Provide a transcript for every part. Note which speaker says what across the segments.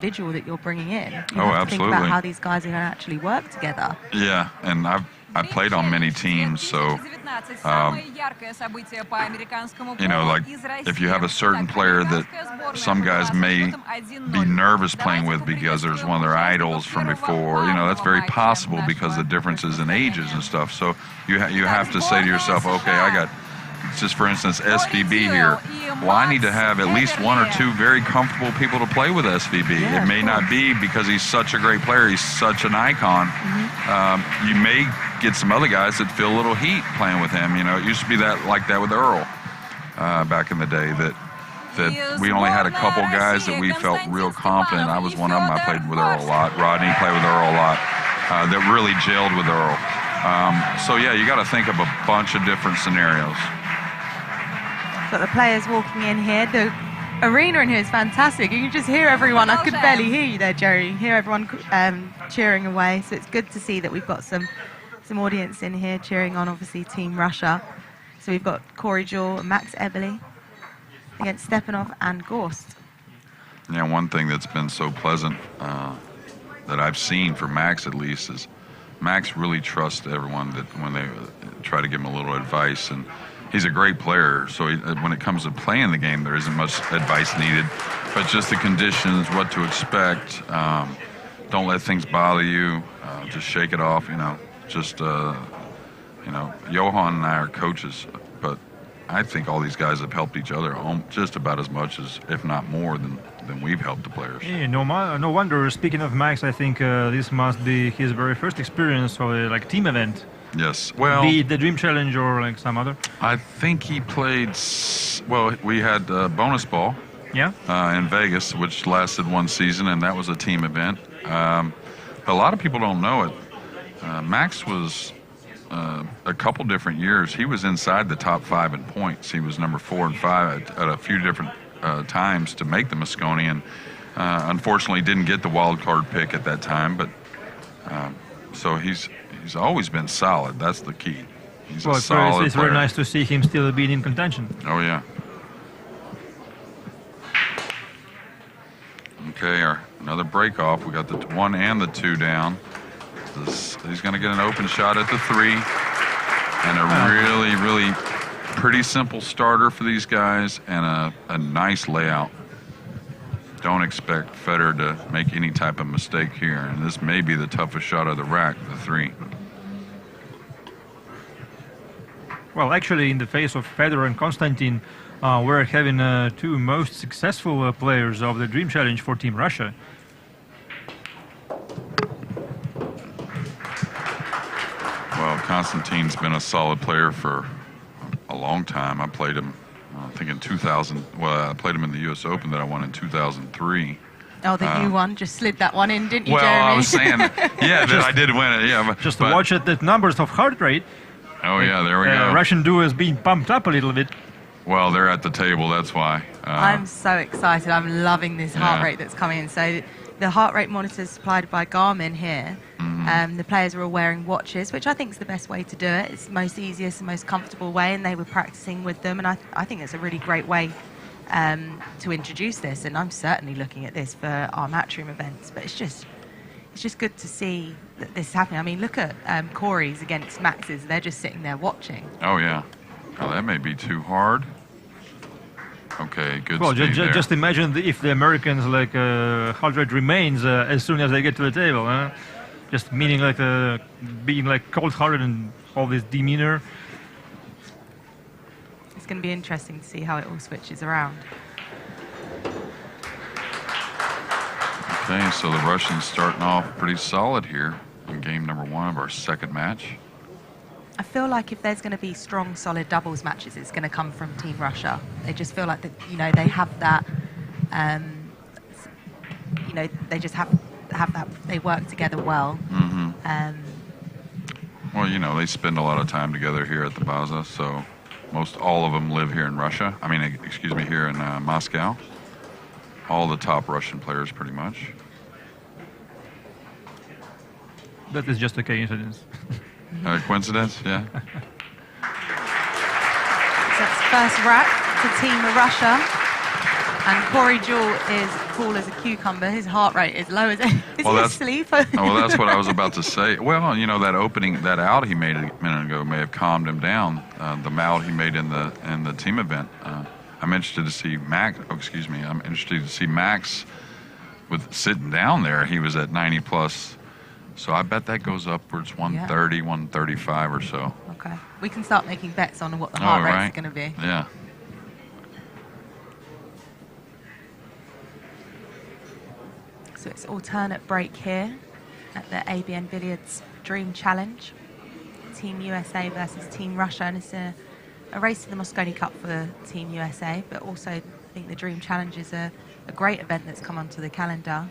Speaker 1: individual that you're bringing in. You
Speaker 2: Oh,
Speaker 1: have to think
Speaker 2: absolutely.
Speaker 1: about how these guys are going to actually work together.
Speaker 2: Yeah, and I played on many teams, so you know, like if you have a certain player that some guys may be nervous playing with because there's one of their idols from before, you know, that's very possible because of the differences in ages and stuff. So you have to say to yourself, okay, I got, just for instance, SVB here. Well, I need to have at least one or two very comfortable people to play with SVB.
Speaker 1: Yeah,
Speaker 2: it may not be because he's such a great player, he's such an icon. You may get some other guys that feel a little heat playing with him. You know, it used to be like that with Earl back in the day, that we only had a couple guys that we felt real confident. I was one of them. I played with Earl a lot. Rodney played with Earl a lot. That really gelled with Earl. So yeah, you got to think of a bunch of different scenarios.
Speaker 1: Got the players walking in here. The arena in here is fantastic. You can just hear everyone. I could barely hear you there, Jerry. Hear everyone cheering away. So it's good to see that we've got some audience in here cheering on, obviously, Team Russia. So we've got Corey Deuel and Max Eberle against Stepanov and Gorst.
Speaker 2: Yeah, one thing that's been so pleasant that I've seen for Max at least is Max really trusts everyone that when they try to give him a little advice, and he's a great player, so when it comes to playing the game, there isn't much advice needed, but just the conditions, what to expect. Don't let things bother you. Just shake it off, you know. Just, you know, Johan and I are coaches, but I think all these guys have helped each other just about as much as, if not more, than we've helped the players.
Speaker 3: Yeah, no wonder. Speaking of Max, I think this must be his very first experience of a team event.
Speaker 2: Yes, well,
Speaker 3: be it the Dream Challenge or like some other.
Speaker 2: I think he played. Well, we had bonus ball.
Speaker 3: Yeah.
Speaker 2: In Vegas, which lasted one season, and that was a team event. A lot of people don't know it. Max was a couple different years. He was inside the top 5 in points. He was number 4 and 5 at a few different times to make the Moscone, and unfortunately didn't get the wild card pick at that time. But so he's always been solid. That's the key. He's a solid
Speaker 3: it's
Speaker 2: player.
Speaker 3: very nice to see him still being in contention.
Speaker 2: Oh yeah. Okay, another break off. We got the 1 and the 2 down. He's going to get an open shot at the 3, and a really pretty simple starter for these guys, and a nice layout. Don't expect Federer to make any type of mistake here, and this may be the toughest shot of the rack, the 3.
Speaker 3: Well, actually, in the face of Federer and Konstantin, we're having 2 most successful players of the Dream Challenge for Team Russia.
Speaker 2: Well, Konstantin's been a solid player for a long time. I played him, I think in 2000. Well, I played him in the U.S. Open that I won in 2003.
Speaker 1: Oh, the you won. Just slid that one in, didn't you,
Speaker 2: well,
Speaker 1: Jeremy?
Speaker 2: I was saying, yeah, that I did win it. Yeah,
Speaker 3: just to watch at the numbers of heart rate.
Speaker 2: Oh yeah, there we go.
Speaker 3: Russian duo is being pumped up a little bit.
Speaker 2: Well, they're at the table, that's why.
Speaker 1: I'm so excited. I'm loving this heart rate that's coming in. So the heart rate monitor is supplied by Garmin here. The players are all wearing watches, which I think is the best way to do it. It's the most easiest and most comfortable way, and they were practicing with them. And I think it's a really great way to introduce this. And I'm certainly looking at this for our Matchroom events. But it's just good to see that this is happening. I mean, look at Corey's against Max's. They're just sitting there watching.
Speaker 2: Oh, yeah. Oh, that may be too hard. Okay, good.
Speaker 3: Well, just imagine if the Americans heart rate remains as soon as they get to the table. Huh? Just meaning being cold-hearted and all this demeanor.
Speaker 1: It's going to be interesting to see how it all switches around.
Speaker 2: Okay, so the Russians starting off pretty solid here in game number 1 of our second match.
Speaker 1: I feel like if there's going to be strong, solid doubles matches, it's going to come from Team Russia. They just feel like that, they have that. They just have that. They work together well.
Speaker 2: Well, they spend a lot of time together here at the Baza, so most all of them live here in Russia. I mean, excuse me, here in Moscow. All the top Russian players, pretty much.
Speaker 3: That is just a coincidence.
Speaker 2: Coincidence, yeah.
Speaker 1: So that's first rack to Team Russia, and Corey Deuel is cool as a cucumber. His heart rate is low. Is he asleep?
Speaker 2: Well, that's what I was about to say. Well, you know, that out he made a minute ago may have calmed him down. The out he made in the team event. I'm interested to see Max. Oh, excuse me. I'm interested to see Max with sitting down there. He was at 90 plus. So I bet that goes upwards 130, 135 or so.
Speaker 1: Okay. We can start making bets on what the heart rates are going to be.
Speaker 2: Yeah.
Speaker 1: So it's alternate break here at the ABNbilliards Dreamchallenge. Team USA versus Team Russia. And it's a race in the Mosconi Cup for Team USA. But also, I think the Dreamchallenge is a great event that's come onto the calendar.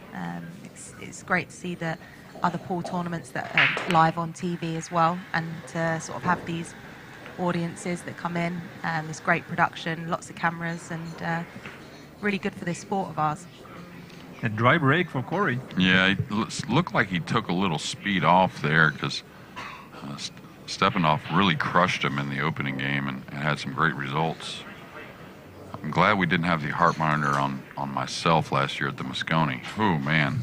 Speaker 1: It's great to see that other pool tournaments that are live on TV as well, and to sort of have these audiences that come in, this great production, lots of cameras, and really good for this sport of ours.
Speaker 3: A dry break for Corey.
Speaker 2: Yeah, it looked like he took a little speed off there because Stepanov really crushed him in the opening game and had some great results. I'm glad we didn't have the heart monitor on myself last year at the Mosconi. Oh, man.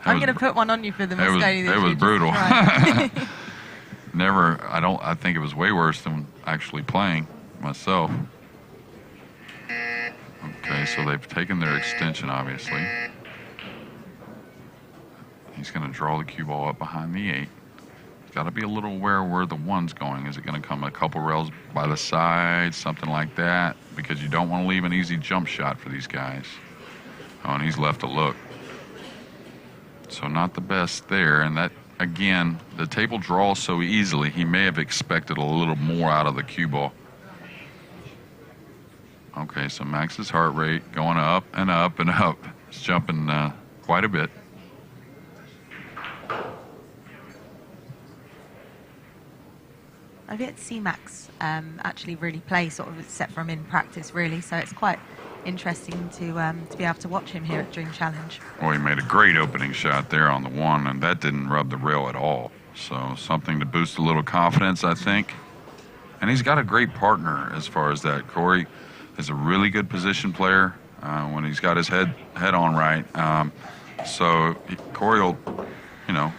Speaker 1: I'm going to put one on you for the Mosconi.
Speaker 2: It was brutal. I think it was way worse than actually playing myself. Okay, so they've taken their extension, obviously. He's going to draw the cue ball up behind the 8. Got to be a little aware where the 1's going. Is it going to come a couple rails by the side, something like that? Because you don't want to leave an easy jump shot for these guys. Oh, and he's left a look. So not the best there, and that, again, the table draws so easily, he may have expected a little more out of the cue ball. Okay, so Max's heart rate going up and up and up. It's jumping quite a bit.
Speaker 1: I've yet to see Max actually really play, sort of, except from in practice, really, so it's quite interesting to be able to watch him here at Dreamchallenge.
Speaker 2: Well, he made a great opening shot there on the 1, and that didn't rub the rail at all. So something to boost a little confidence, I think. And he's got a great partner as far as that. Corey is a really good position player when he's got his head on right. So Corey will, you know,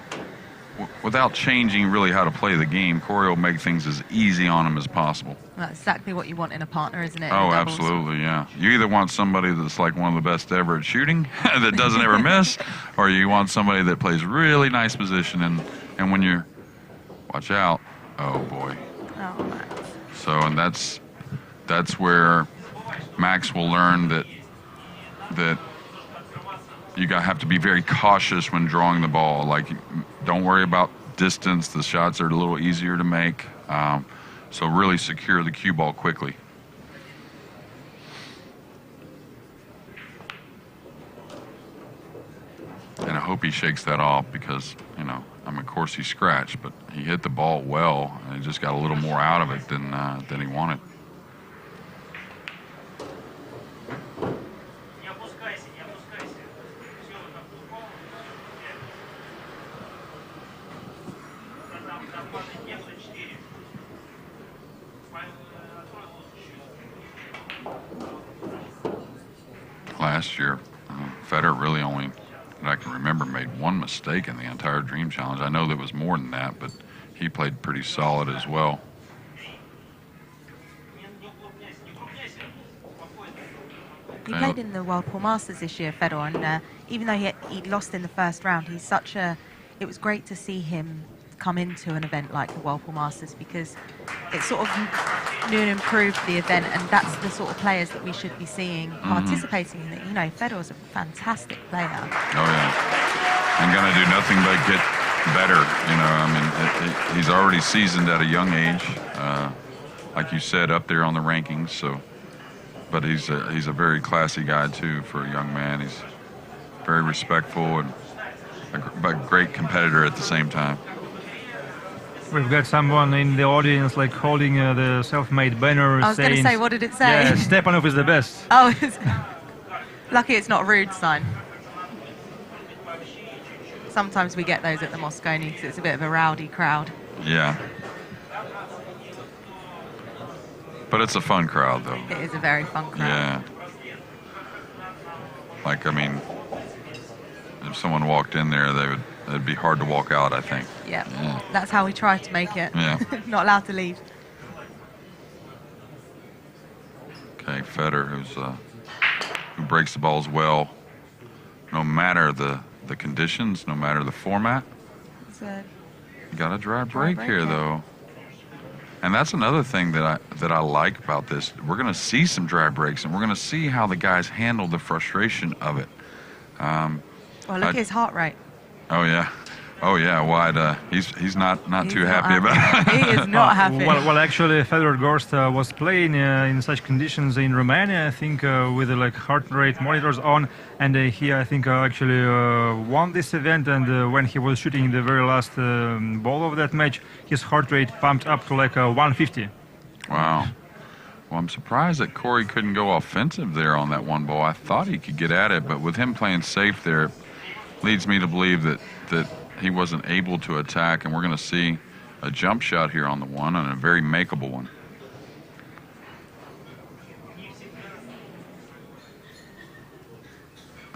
Speaker 2: without changing really how to play the game, Corey will make things as easy on him as possible.
Speaker 1: That's exactly what you want in a partner, isn't it?
Speaker 2: Oh, absolutely, yeah. You either want somebody that's like one of the best ever at shooting, that doesn't ever miss, or you want somebody that plays really nice position, and when you're, watch out, oh boy.
Speaker 1: Oh, Max.
Speaker 2: So, and that's where Max will learn that you have to be very cautious when drawing the ball. Like, don't worry about distance. The shots are a little easier to make. So really secure the cue ball quickly. And I hope he shakes that off because, you know, I mean, of course he scratched, but he hit the ball well, and he just got a little more out of it than he wanted. Last year, Federer really only, that I can remember, made one mistake in the entire Dreamchallenge. I know there was more than that, but he played pretty solid as well.
Speaker 1: He played in the World Pool Masters this year, Federer, and even though he lost in the first round, it was great to see him come into an event like the World Pool Masters because it sort of new and improved the event, and that's the sort of players that we should be seeing participating in it. You know, Federer's a fantastic player.
Speaker 2: Oh, yeah. And going to do nothing but get better. You know, I mean, he's already seasoned at a young age, like you said, up there on the rankings. So, but he's a very classy guy too for a young man. He's very respectful and a great competitor at the same time.
Speaker 3: We've got someone in the audience like holding the self-made banner.
Speaker 1: I was going to say, what did it say?
Speaker 3: Yeah, Stepanov is the best.
Speaker 1: Oh, lucky it's not a rude sign. Sometimes we get those at the Mosconi because it's a bit of a rowdy crowd.
Speaker 2: Yeah. But it's a fun crowd, though.
Speaker 1: It is a very fun crowd.
Speaker 2: Yeah. Like, I mean, if someone walked in there, it'd be hard to walk out, I think.
Speaker 1: Yeah, that's how we try to make it.
Speaker 2: Yeah.
Speaker 1: Not allowed to leave.
Speaker 2: Okay, Federer, who breaks the balls well, no matter the conditions, no matter the format. You got a dry break here, though. And that's another thing that I like about this. We're going to see some dry breaks, and we're going to see how the guys handle the frustration of it.
Speaker 1: Well, look at his heart rate.
Speaker 2: Oh yeah, Wide. He's not too happy about it.
Speaker 1: He is not happy.
Speaker 3: Well, actually, Federer Gorst was playing in such conditions in Romania, I think, with like heart rate monitors on, and he, I think, actually won this event. And when he was shooting the very last ball of that match, his heart rate pumped up to like 150.
Speaker 2: Wow. Well, I'm surprised that Corey couldn't go offensive there on that one ball. I thought he could get at it, but with him playing safe there, leads me to believe that he wasn't able to attack, and we're going to see a jump shot here on the one, and a very makeable one.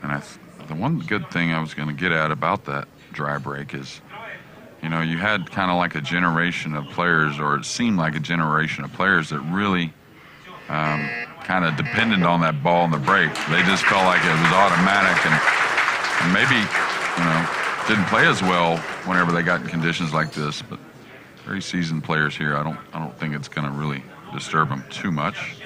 Speaker 2: And the one good thing I was going to get at about that dry break is, you know, you had kind of like a generation of players, or it seemed like a generation of players that really kind of depended on that ball in the break. They just felt like it was automatic, and maybe, you know, didn't play as well whenever they got in conditions like this, but very seasoned players here. I don't think it's going to really disturb them too much.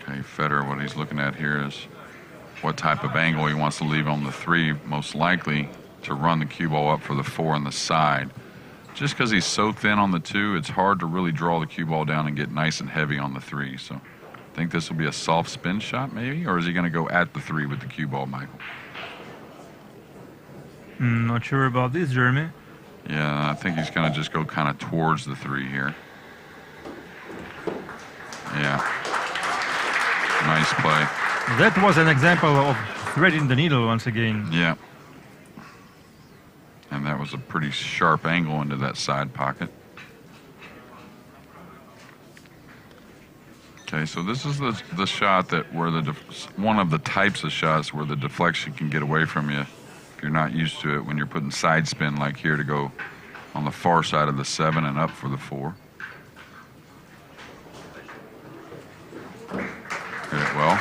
Speaker 2: Okay, Federer, what he's looking at here is what type of angle he wants to leave on the 3, most likely to run the cue ball up for the 4 on the side. Just because he's so thin on the 2, it's hard to really draw the cue ball down and get nice and heavy on the 3. So I think this will be a soft spin shot maybe, or is he going to go at the 3 with the cue ball, Michael?
Speaker 3: Not sure about this, Jeremy.
Speaker 2: Yeah, I think he's going to just go kind of towards the 3 here. Yeah. Nice play.
Speaker 3: That was an example of threading the needle once again.
Speaker 2: Yeah. And that was a pretty sharp angle into that side pocket. Okay, so this is the shot that where one of the types of shots where the deflection can get away from you if you're not used to it when you're putting side spin like here to go on the far side of the 7 and up for the 4. Hit it well.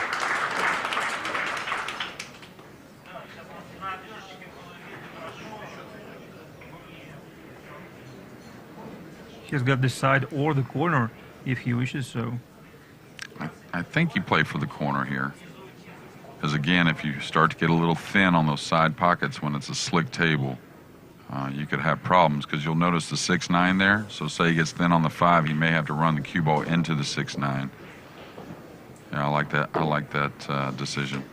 Speaker 3: He's got the side or the corner if he wishes so.
Speaker 2: I think you play for the corner here. Because again, if you start to get a little thin on those side pockets when it's a slick table, you could have problems, because you'll notice the 6-9 there. So say he gets thin on the 5, he may have to run the cue ball into the 6-9. Yeah, I like that. I like that decision.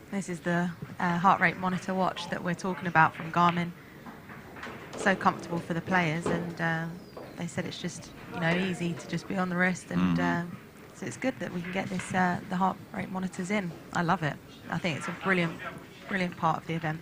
Speaker 1: This is the heart rate monitor watch that we're talking about from Garmin. So comfortable for the players, and they said it's just, you know, easy to just be on the wrist, and so it's good that we can get this the heart rate monitors in. I love it. I think it's a brilliant part of the event.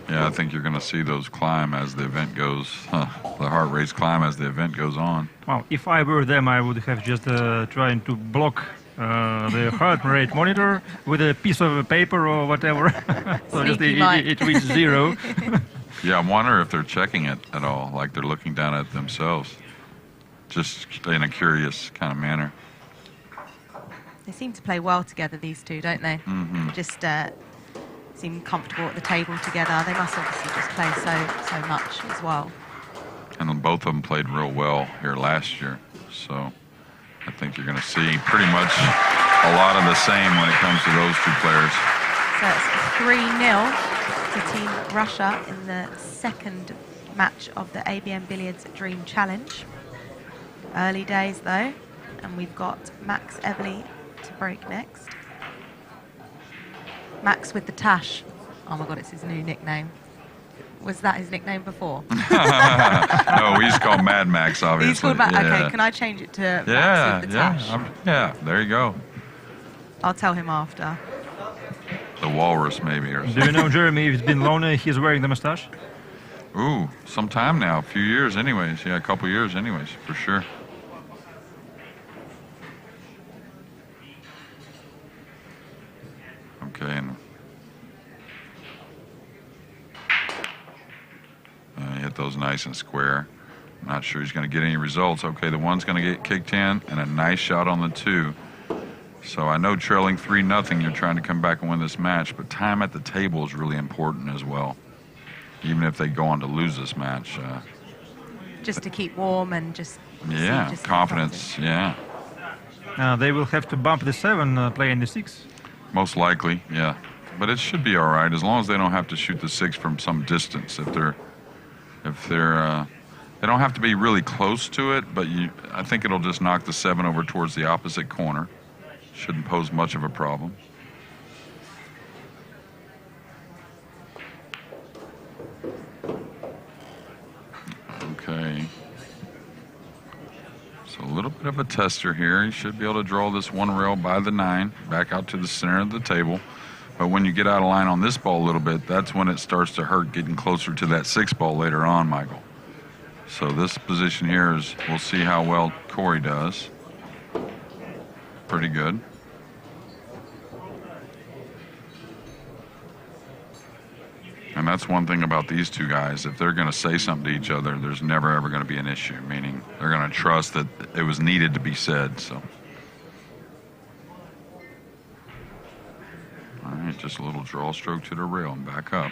Speaker 2: Yeah, I think you're going to see those climb as the event goes. The heart rates climb as the event goes on.
Speaker 3: Well, if I were them, I would have just tried to block the heart rate monitor with a piece of paper or whatever. So just it reaches 0.
Speaker 2: Yeah, I wonder if they're checking it at all, like they're looking down at it themselves, just in a curious kind of manner.
Speaker 1: They seem to play well together, these two, don't they? Just seem comfortable at the table together. They must obviously just play so much as well.
Speaker 2: And then both of them played real well here last year. So I think you're going to see pretty much a lot of the same when it comes to those two players.
Speaker 1: So it's 3-0 to Team Russia in the second match of the ABNbilliards Dreamchallenge. Early days though, and we've got Max Eberle to break next. Max with the Tash. Oh my God, it's his new nickname. Was that his nickname before?
Speaker 2: No, he's called Mad Max, obviously.
Speaker 1: He's called Max. Okay, can I change it to Max with the tash?
Speaker 2: Yeah, there you go.
Speaker 1: I'll tell him after.
Speaker 2: The walrus, maybe. Or
Speaker 3: Do you know, Jeremy, if it's been long he's wearing the mustache?
Speaker 2: Ooh, some time now, a few years anyways. Yeah, a couple years anyways, for sure. Okay, and he hit those nice and square. Not sure he's going to get any results. Okay, the one's going to get kicked in, and a nice shot on the 2. So I know trailing 3-0, you're trying to come back and win this match, but time at the table is really important as well, even if they go on to lose this match.
Speaker 1: Just to keep warm and just...
Speaker 2: Yeah, confidence, yeah.
Speaker 3: They will have to bump the 7, playing the 6.
Speaker 2: Most likely, yeah. But it should be all right as long as they don't have to shoot the 6 from some distance. If they're they don't have to be really close to it, but I think it'll just knock the 7 over towards the opposite corner. Shouldn't pose much of a problem. Okay. So a little bit of a tester here. He should be able to draw this 1 rail by the 9 back out to the center of the table. But when you get out of line on this ball a little bit, that's when it starts to hurt getting closer to that 6 ball later on, Michael. So this position here is, we'll see how well Corey does. Pretty good. And that's one thing about these two guys. If they're going to say something to each other, there's never, ever going to be an issue, meaning they're going to trust that it was needed to be said. So, all right, just a little draw stroke to the rail and back up.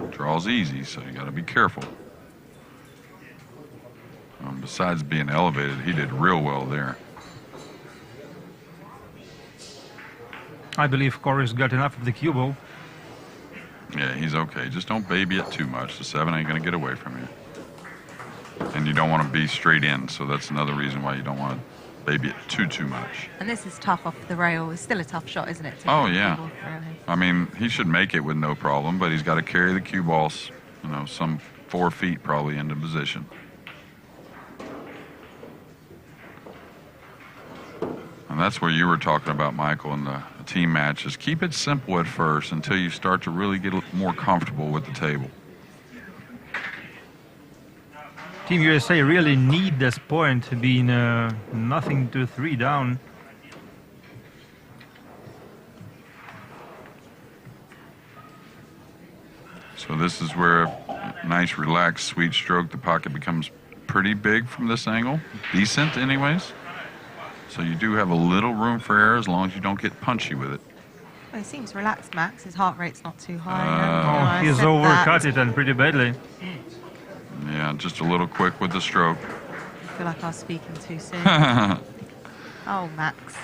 Speaker 2: Draw's easy, so you got to be careful. Besides being elevated, he did real well there.
Speaker 3: I believe Corey's got enough of the cue ball.
Speaker 2: Yeah, he's okay. Just don't baby it too much. The 7 ain't going to get away from you. And you don't want to be straight in, so that's another reason why you don't want to baby it too much.
Speaker 1: And this is tough off the rail. It's still a tough shot, isn't it?
Speaker 2: Oh, yeah. I mean, he should make it with no problem, but he's got to carry the cue balls, you know, some 4 feet probably into position. And that's where you were talking about, Michael, in the team matches. Keep it simple at first until you start to really get more comfortable with the table.
Speaker 3: Team USA really need this point, being 0-3 down.
Speaker 2: So this is where a nice, relaxed, sweet stroke. The pocket becomes pretty big from this angle. Decent anyways. So you do have a little room for error as long as you don't get punchy with it.
Speaker 1: Well, he seems relaxed, Max. His heart rate's not too high.
Speaker 3: He's overcut it and pretty badly.
Speaker 2: Yeah, just a little quick with the stroke.
Speaker 1: I feel like I was speaking too soon. Oh, Max.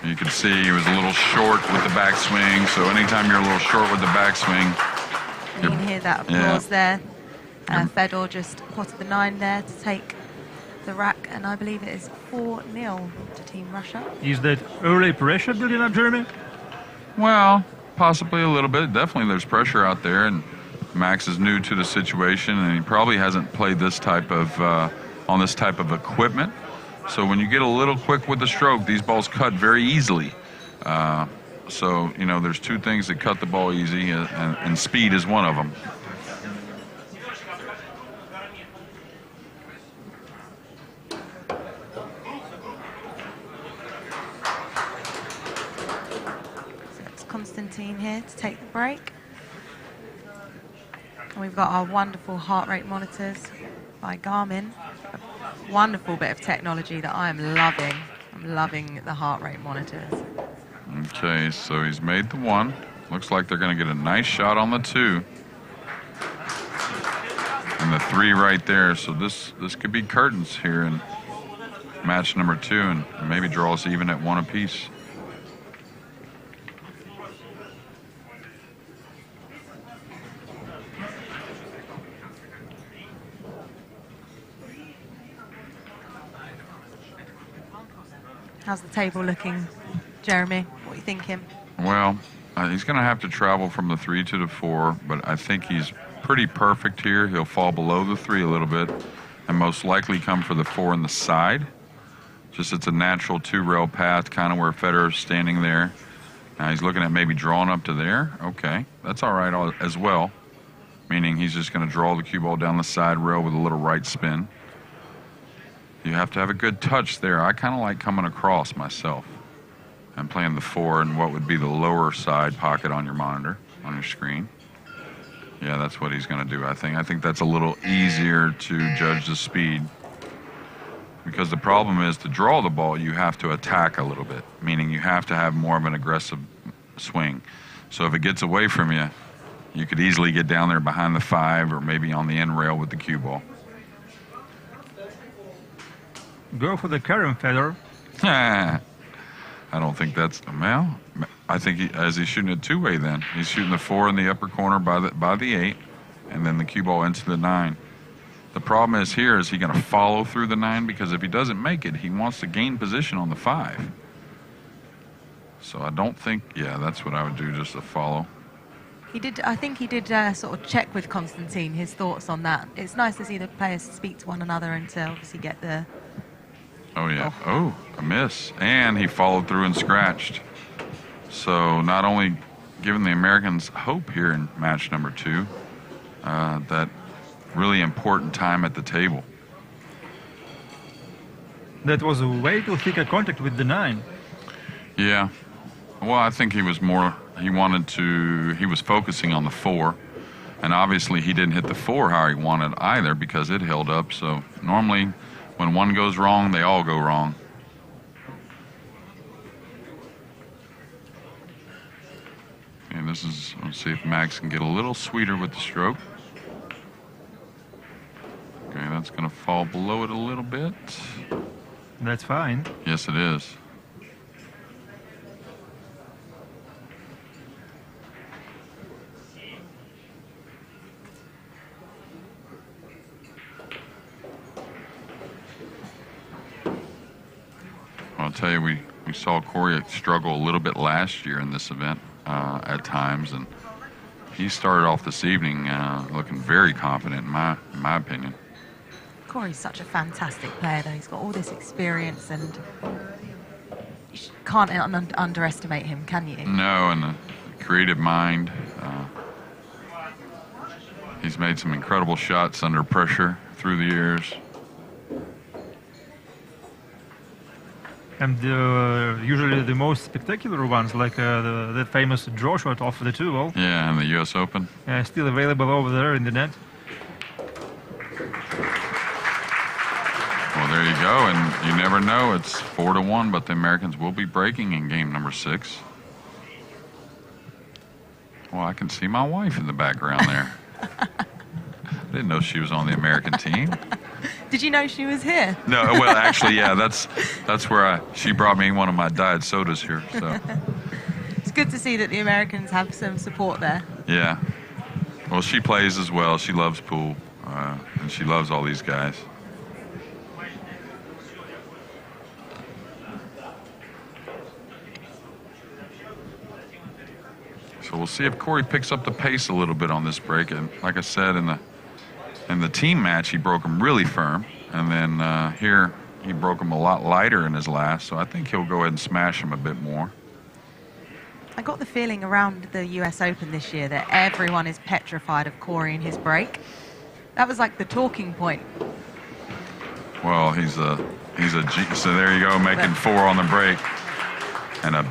Speaker 2: You can see he was a little short with the backswing. So anytime you're a little short with the backswing,
Speaker 1: you can hear that applause there. Fedor just potted the 9 there to take the rack, and I believe it is 4-0 to Team Russia.
Speaker 3: Is that early pressure building up, Jeremy?
Speaker 2: Well, possibly a little bit. Definitely there's pressure out there, and Max is new to the situation, and he probably hasn't played this type of, on this type of equipment. So when you get a little quick with the stroke, these balls cut very easily. So, you know, there's 2 things that cut the ball easy, and speed is one of them.
Speaker 1: Constantine here to take the break. And we've got our wonderful heart rate monitors by Garmin. A wonderful bit of technology that I am loving. I'm loving the heart rate monitors.
Speaker 2: Okay, so he's made the 1. Looks like they're going to get a nice shot on the 2. And the 3 right there. So this could be curtains here in match number 2 and maybe draw us even at 1 apiece.
Speaker 1: How's the table looking, Jeremy? What are you thinking?
Speaker 2: Well, He's going to have to travel from the 3 to the 4, but I think he's pretty perfect here. He'll fall below the 3 a little bit and most likely come for the 4 on the side. Just it's a natural 2-rail path, kind of where Federer's standing there. Now he's looking at maybe drawing up to there. Okay, that's all right as well, meaning he's just going to draw the cue ball down the side rail with a little right spin. You have to have a good touch there. I kind of like coming across myself and playing the 4 in what would be the lower side pocket on your monitor, on your screen. Yeah, that's what he's going to do, I think. I think that's a little easier to judge the speed. Because the problem is, to draw the ball, you have to attack a little bit, meaning you have to have more of an aggressive swing. So if it gets away from you, you could easily get down there behind the 5 or maybe on the end rail with the cue ball.
Speaker 3: Go for the Karen Federer.
Speaker 2: I don't think that's, well, I think as he's shooting a 2-way then. He's shooting the 4 in the upper corner by the 8, and then the cue ball into the 9. The problem is here, is he going to follow through the 9? Because if he doesn't make it, he wants to gain position on the 5. So I don't think, yeah, that's what I would do, just to follow.
Speaker 1: I think he did sort of check with Konstantin his thoughts on that. It's nice to see the players speak to one another and to obviously get the...
Speaker 2: Oh, yeah. Oh, a miss. And he followed through and scratched. So not only giving the Americans hope here in match number 2, that really important time at the table.
Speaker 3: That was a way to thick a contact with the 9.
Speaker 2: Yeah. Well, I think he was he was focusing on the 4. And obviously he didn't hit the 4 how he wanted either, because it held up. So normally when one goes wrong, they all go wrong. And this is, let's see if Max can get a little sweeter with the stroke. Okay, that's going to fall below it a little bit.
Speaker 3: That's fine.
Speaker 2: Yes, it is. I'll tell you, we saw Corey struggle a little bit last year in this event at times, and he started off this evening looking very confident, in my opinion.
Speaker 1: Corey's such a fantastic player, though. He's got all this experience, and you can't underestimate him, can you?
Speaker 2: No, and the creative mind. He's made some incredible shots under pressure through the years.
Speaker 3: And usually the most spectacular ones, like the famous draw shot off the Deuel.
Speaker 2: Yeah, and the U.S. Open.
Speaker 3: Still available over there in the net.
Speaker 2: Well, there you go, and you never know. It's 4-1, but the Americans will be breaking in game number 6. Well, I can see my wife in the background there. I didn't know she was on the American team.
Speaker 1: Did you know she was here?
Speaker 2: No, well, actually, yeah, that's where she brought me one of my diet sodas here. So
Speaker 1: it's good to see that the Americans have some support there.
Speaker 2: Yeah. Well, she plays as well. She loves pool, and she loves all these guys. So we'll see if Corey picks up the pace a little bit on this break. And like I said, in the team match, he broke him really firm. And then here, he broke him a lot lighter in his last. So I think he'll go ahead and smash him a bit more.
Speaker 1: I got the feeling around the US Open this year that everyone is petrified of Corey and his break. That was like the talking point.
Speaker 2: Well, he's a so there you go, making 4 on the break. And a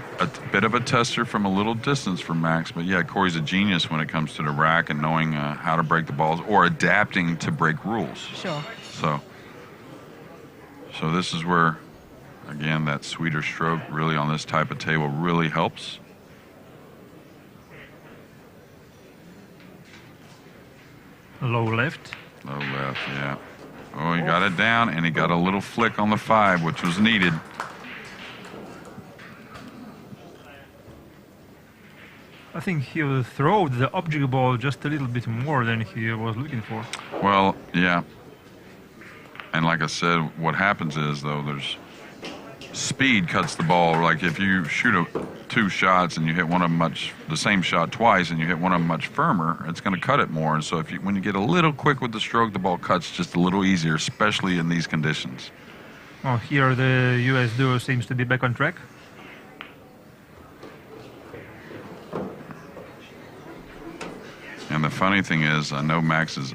Speaker 2: bit of a tester from a little distance from Max. But yeah, Corey's a genius when it comes to the rack and knowing how to break the balls or adapting to break rules.
Speaker 1: Sure.
Speaker 2: So this is where, again, that sweeter stroke really on this type of table really helps.
Speaker 3: Low left.
Speaker 2: Low left, yeah. Oh, he got it down, and he got a little flick on the 5, which was needed.
Speaker 3: I think he will throw the object ball just a little bit more than he was looking for.
Speaker 2: Well, yeah. And like I said, what happens is, though, speed cuts the ball. Like if you shoot two shots and you hit one of them the same shot twice, and you hit one of them much firmer, it's going to cut it more. And so when you get a little quick with the stroke, the ball cuts just a little easier, especially in these conditions.
Speaker 3: Oh, here the US duo seems to be back on track.
Speaker 2: And the funny thing is, I know Max is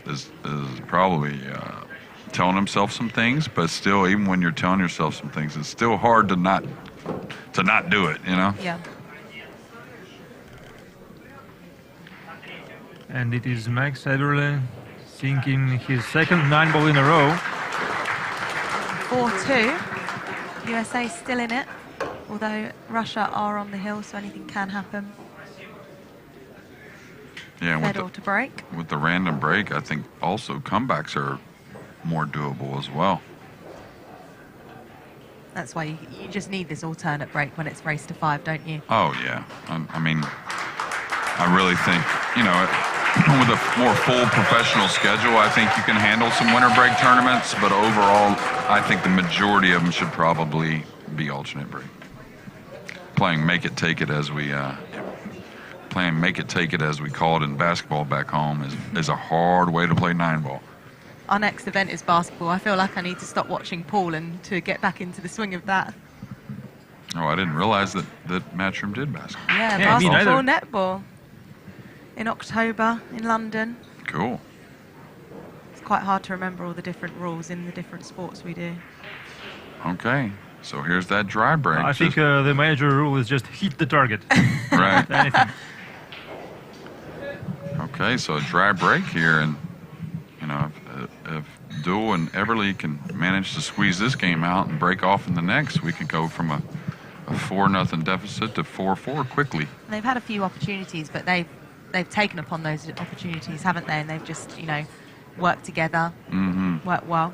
Speaker 2: probably telling himself some things, but still, even when you're telling yourself some things, it's still hard to not do it, you know?
Speaker 1: Yeah.
Speaker 3: And it is Max Eberle sinking his second 9-ball in a row.
Speaker 1: 4-2. USA still in it, although Russia are on the hill, so anything can happen.
Speaker 2: Yeah,
Speaker 1: Medal to break.
Speaker 2: With the random break, I think also comebacks are more doable as well.
Speaker 1: That's why you just need this alternate break when it's race to 5, don't you?
Speaker 2: Oh, yeah. I mean, I really think, you know, with a more full professional schedule, I think you can handle some winter break tournaments, but overall, I think the majority of them should probably be alternate break. Playing make it, take it as we call it in basketball back home is a hard way to play 9-ball.
Speaker 1: Our next event is basketball. I feel like I need to stop watching pool and to get back into the swing of that.
Speaker 2: Oh, I didn't realize that Matchroom did basketball.
Speaker 1: Yeah, basketball, netball. In October in London.
Speaker 2: Cool.
Speaker 1: It's quite hard to remember all the different rules in the different sports we do.
Speaker 2: Okay, so here's that dry break.
Speaker 3: I think the major rule is just hit the target.
Speaker 2: Right.
Speaker 3: Anything.
Speaker 2: Okay, so a dry break here, and you know, if Deuel and Eberle can manage to squeeze this game out and break off in the next, we could go from a 4-0 deficit to 4-4 quickly.
Speaker 1: And they've had a few opportunities, but they've taken upon those opportunities, haven't they? And they've just, you know, worked together, worked well.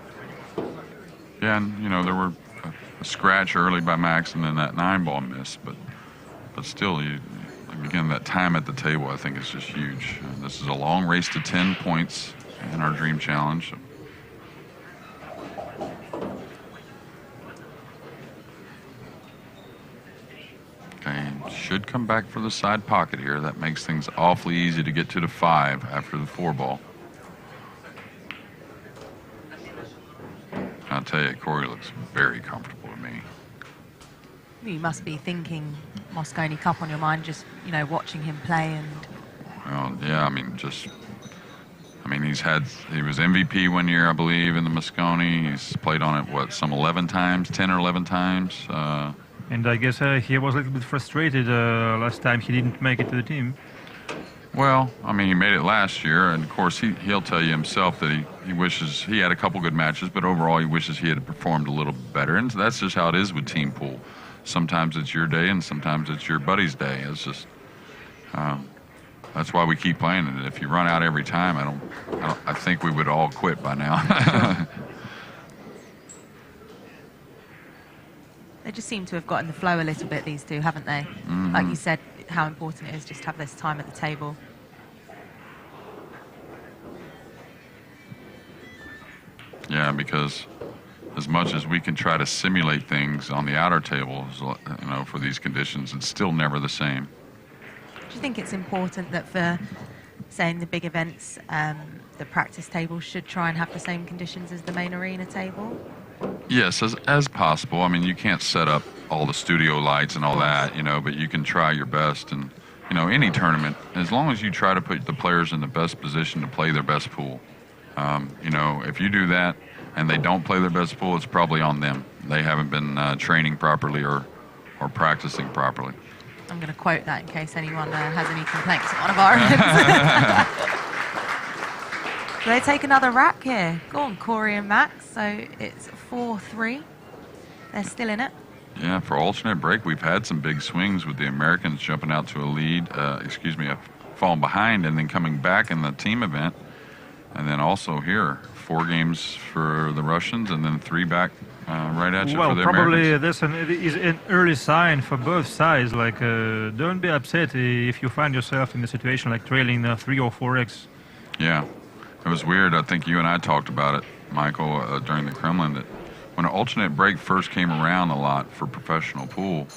Speaker 2: Yeah, and you know, there were a scratch early by Max, and then that 9-ball miss, but still, again, that time at the table, I think, is just huge. This is a long race to 10 points in our Dream Challenge. Okay, should come back for the side pocket here. That makes things awfully easy to get to the 5 after the 4-ball. I'll tell you, Corey looks very comfortable to me.
Speaker 1: You must be thinking Moscone Cup on your mind, just, you know, watching him play and...
Speaker 2: Well, yeah, he was MVP one year, I believe, in the Moscone. He's played on it, some 11 times, 10 or 11 times.
Speaker 3: And I guess he was a little bit frustrated last time he didn't make it to the team.
Speaker 2: Well, I mean, he made it last year, and of course, he'll tell you himself that he wishes he had a couple good matches, but overall, he wishes he had performed a little better. And that's just how it is with team pool. Sometimes it's your day, and sometimes it's your buddy's day. It's just that's why we keep playing it. If you run out every time, I think we would all quit by now.
Speaker 1: They just seem to have gotten the flow a little bit, these two, haven't they? Like you said, how important it is just to have this time at the table.
Speaker 2: Yeah, because as much as we can try to simulate things on the outer tables, you know, for these conditions, it's still never the same.
Speaker 1: Do you think it's important that for, say, in the big events, the practice table should try and have the same conditions as the main arena table?
Speaker 2: Yes, as possible. I mean, you can't set up all the studio lights and all that, you know, but you can try your best. And, you know, any tournament, as long as you try to put the players in the best position to play their best pool. You know, if you do that and they don't play their best pool, it's probably on them. They haven't been training properly or practicing properly.
Speaker 1: I'm going to quote that in case anyone has any complaints at one of our events. Do they take another rack here? Go on, Corey and Max. So it's 4-3. They're still in it.
Speaker 2: Yeah, for alternate break, we've had some big swings with the Americans jumping out to a lead, falling behind and then coming back in the team event. And then also here, 4 games for the Russians and then 3 back right at you for the Americans. Well,
Speaker 3: probably this is an early sign for both sides. Like, don't be upset if you find yourself in a situation like trailing 3 or 4x.
Speaker 2: Yeah. It was weird. I think you and I talked about it, Michael, during the Kremlin, that when an alternate break first came around a lot for professional pool,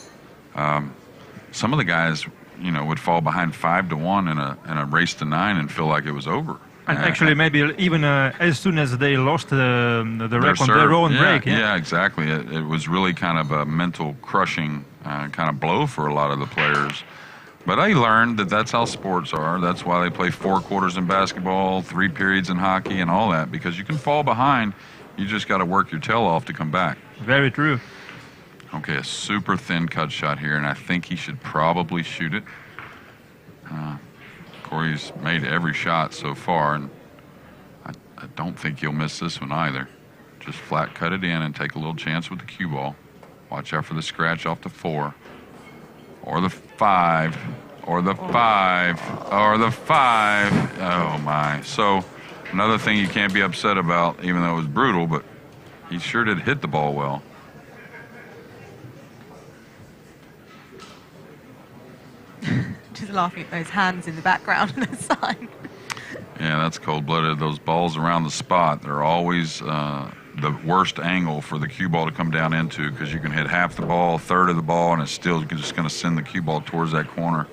Speaker 2: some of the guys, you know, would fall behind 5-1 in a race to 9 and feel like it was over.
Speaker 3: And actually, maybe even as soon as they lost the rack on
Speaker 2: serve,
Speaker 3: their own
Speaker 2: yeah,
Speaker 3: break.
Speaker 2: Yeah, exactly. It was really kind of a mental crushing kind of blow for a lot of the players. But I learned that that's how sports are. That's why they play 4 quarters in basketball, 3 periods in hockey, and all that, because you can fall behind. You just got to work your tail off to come back.
Speaker 3: Very true.
Speaker 2: Okay, a super thin cut shot here, and I think he should probably shoot it. Corey's made every shot so far, and I don't think he'll miss this one either. Just flat cut it in and take a little chance with the cue ball. Watch out for the scratch off the 4. Or the 5. Or the 5. Or the 5. Oh, my. So, another thing you can't be upset about, even though it was brutal, but he sure did hit the ball well.
Speaker 1: Just laughing at those hands in the background on the side.
Speaker 2: Yeah, that's cold-blooded. Those balls around the spot, they're always the worst angle for the cue ball to come down into, because you can hit half the ball, 1/3 of the ball, and it's still just going to send the cue ball towards that corner.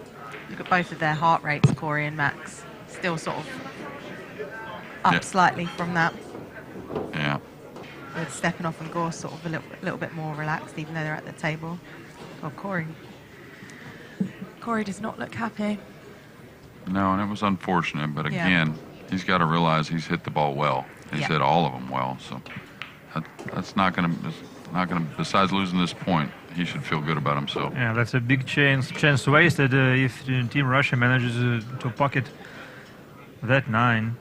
Speaker 1: Look at both of their heart rates, Corey and Max. Still sort of up slightly from that.
Speaker 2: Yeah.
Speaker 1: With Stepanov and Gorst sort of a little bit more relaxed, even though they're at the table. Oh, Corey does not look happy.
Speaker 2: No, and it was unfortunate, but again, he's got to realize he's hit the ball well. He's hit all of them well, so that's not going to. Besides losing this point, he should feel good about himself.
Speaker 3: Yeah, that's a big chance wasted if Team Russia manages to pocket that 9.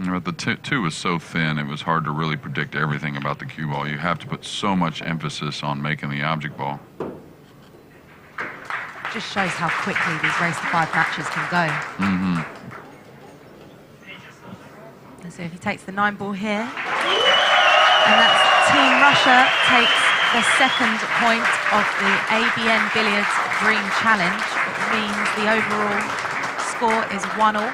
Speaker 2: But the 2 was so thin, it was hard to really predict everything about the cue ball. You have to put so much emphasis on making the object ball.
Speaker 1: Just shows how quickly these race to 5 matches can go.
Speaker 2: Mm-hmm.
Speaker 1: And so if he takes the 9 ball here, and that's Team Russia takes the 2nd point of the ABNbilliards Dream Challenge. It means the overall score is 1-1.